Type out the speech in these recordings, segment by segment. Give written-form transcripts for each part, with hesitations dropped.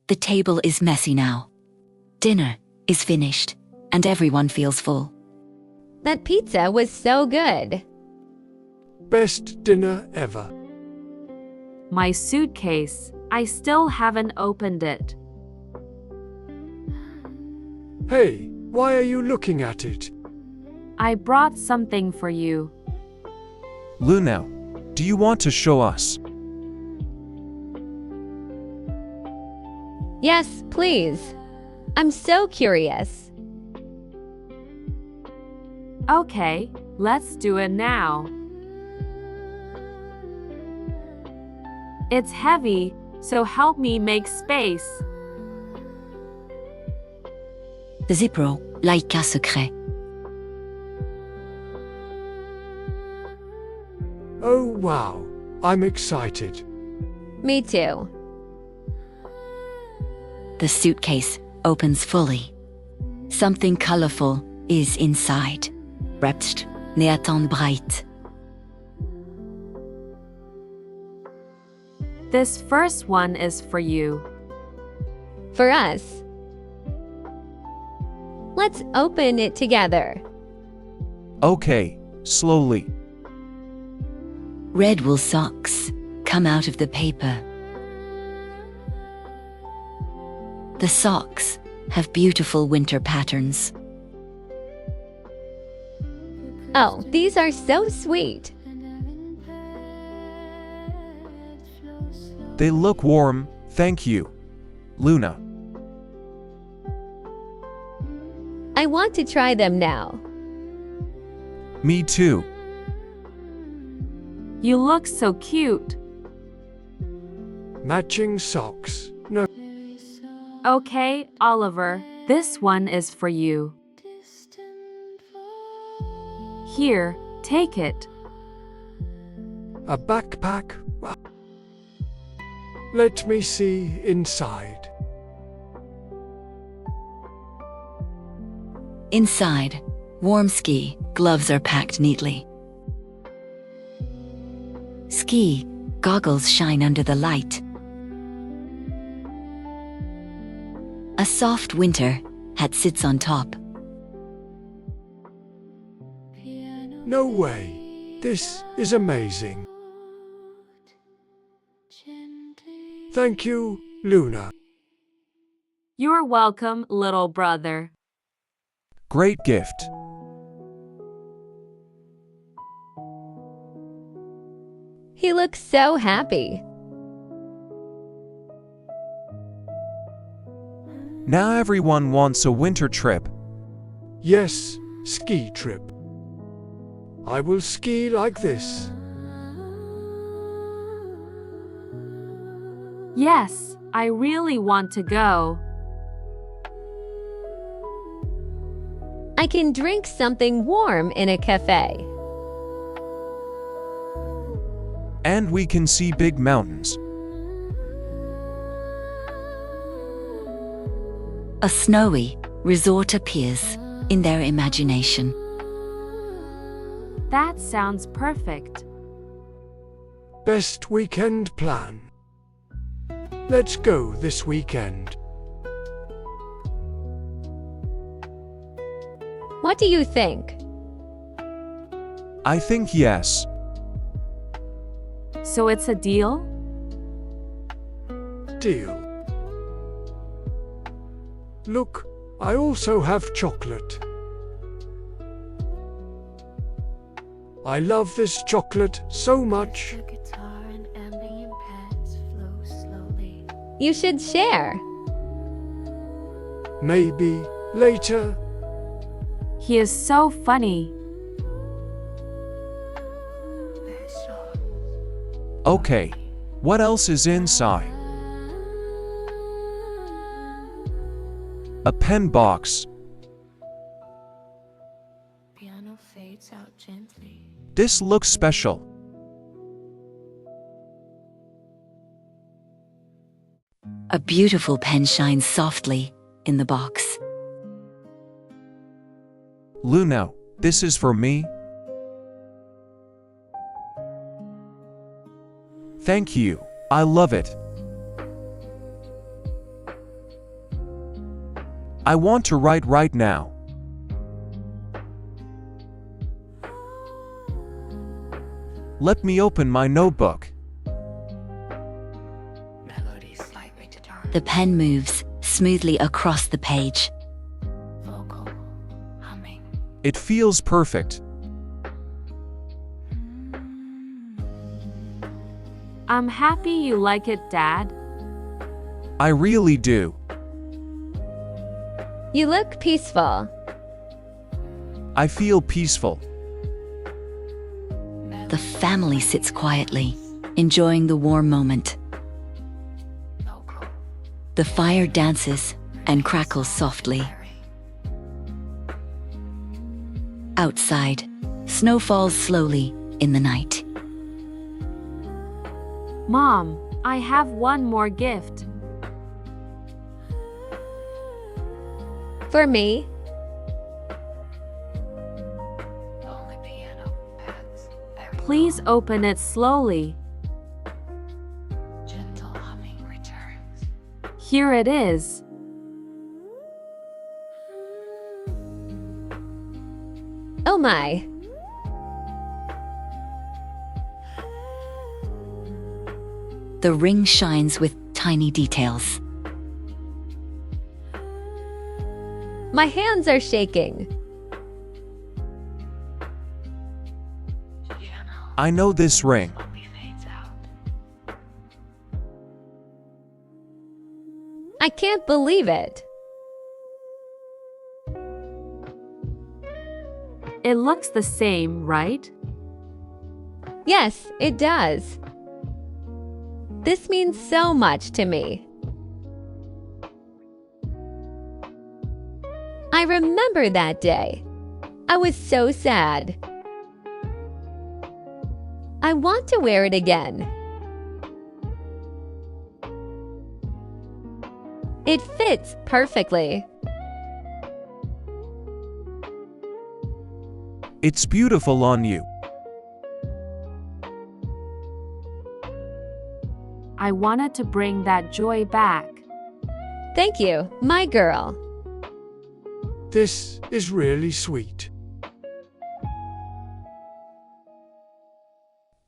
The table is messy now. Dinner is finished, and everyone feels full. That pizza was so good. Best dinner ever. My suitcase. I still haven't opened it. Hey, why are you looking at it? I brought something for you. Luna, do you want to show us? Yes, please. I'm so curious. Okay, let's do it now. It's heavy, so help me make space. The Zipro, Laika secret. Oh wow, I'm excited. Me too. The suitcase opens fully. Something colorful is inside. Wrapped, Neatan bright. This first one is for you. For us. Let's open it together. Okay, slowly. Red wool socks come out of the paper. The socks have beautiful winter patterns. Oh, these are so sweet. They look warm, thank you. Luna. I want to try them now. Me too. You look so cute. Matching socks. No. Okay, Oliver, this one is for you. Here, take it. A backpack? Let me see inside. Inside, warm ski gloves are packed neatly. Ski goggles shine under the light. A soft winter hat sits on top. No way. This is amazing. Thank you, Luna. You're welcome, little brother. Great gift. He looks so happy. Now everyone wants a winter trip. Yes, ski trip. I will ski like this. Yes, I really want to go. I can drink something warm in a cafe. And we can see big mountains. A snowy resort appears in their imagination. That sounds perfect. Best weekend plan. Let's go this weekend. What do you think? I think yes. So it's a deal? Deal. Look, I also have chocolate. I love this chocolate so much. You should share. Maybe later. He is so funny. Okay, what else is inside? A pen box. Piano fades out gently. This looks special. A beautiful pen shines softly in the box. Luna, this is for me. Thank you. I love it. I want to write right now. Let me open my notebook. Melody slightly determined. The pen moves smoothly across the page. Vocal humming. It feels perfect. I'm happy you like it, Dad. I really do. You look peaceful. I feel peaceful. The family sits quietly, enjoying the warm moment. Vocal. The fire dances and crackles softly. Outside, snow falls slowly in the night. Mom, I have one more gift. For me, Only piano pads. Very Please low. open it slowly. Gentle humming returns. Here it is. oh my. The ring shines with tiny details. My hands are shaking. Piano I know this ring. slowly fades out. I can't believe it. It looks the same, right? Yes, it does. This means so much to me. I remember that day. I was so sad. I want to wear it again. It fits perfectly. It's beautiful on you. I wanted to bring that joy back. Thank you, my girl. This is really sweet.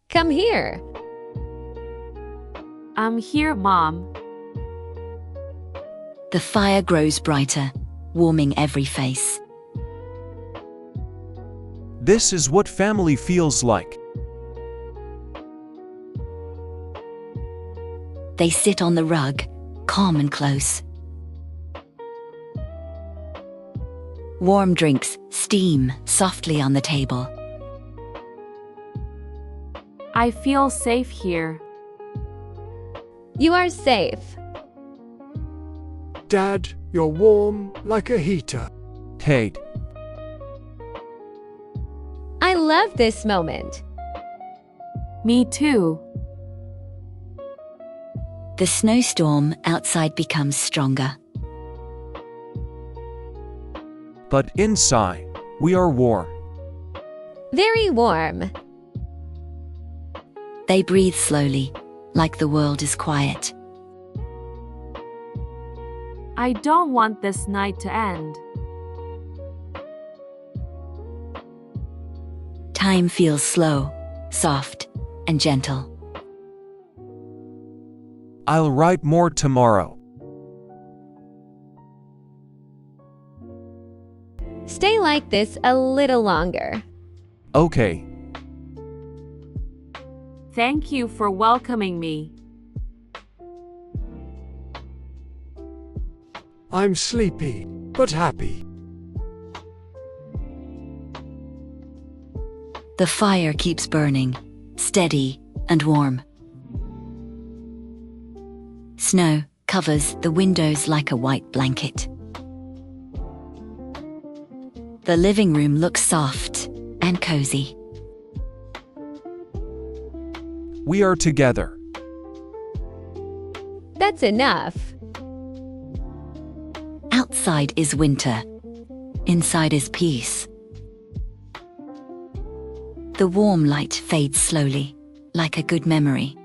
Come here. I'm here, Mom. The fire grows brighter, warming every face. This is what family feels like. They sit on the rug, calm and close. Warm drinks steam softly on the table. I feel safe here. You are safe. Dad, you're warm like a heater. Kate, I love this moment. Me too. The snowstorm outside becomes stronger. but inside, we are warm. Very warm. They breathe slowly, like the world is quiet. I don't want this night to end. Time feels slow, soft, and gentle. I'll write more tomorrow. Stay like this a little longer. Okay. Thank you for welcoming me. I'm sleepy, but happy. The fire keeps burning, steady and warm. Snow covers the windows like a white blanket. The living room looks soft and cozy. We are together. That's enough. Outside is winter. Inside is peace. The warm light fades slowly, like a good memory.